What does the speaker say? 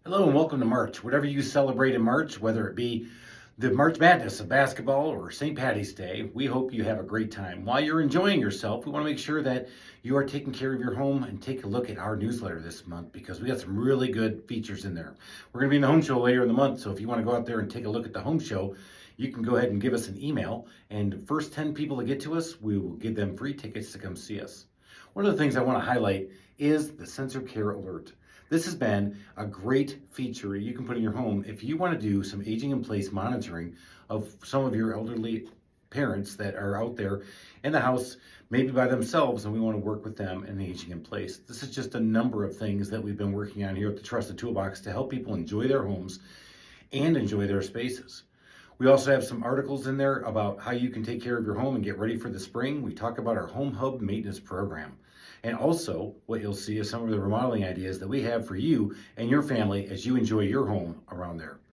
Hello and welcome to March. Whatever you celebrate in March, whether it be the March Madness of basketball or St. Patty's Day, we hope you have a great time. While you're enjoying yourself, we want to make sure that you are taking care of your home and take a look at our newsletter this month because we got some really good features in there. We're going to be in the home show later in the month, so if you want to go out there and take a look at the home show, you can go ahead and give us an email, and the first 10 people to get to us, we will give them free tickets to come see us. One of the things I want to highlight is the sensor care alert. This has been a great feature you can put in your home if you want to do some aging in place monitoring of some of your elderly parents that are out there in the house, maybe by themselves, and we want to work with them in aging in place. This is just a number of things that we've been working on here at the Trusted Toolbox to help people enjoy their homes and enjoy their spaces. We also have some articles in there about how you can take care of your home and get ready for the spring. We talk about our Home Hub maintenance program. And also, what you'll see is some of the remodeling ideas that we have for you and your family as you enjoy your home around there.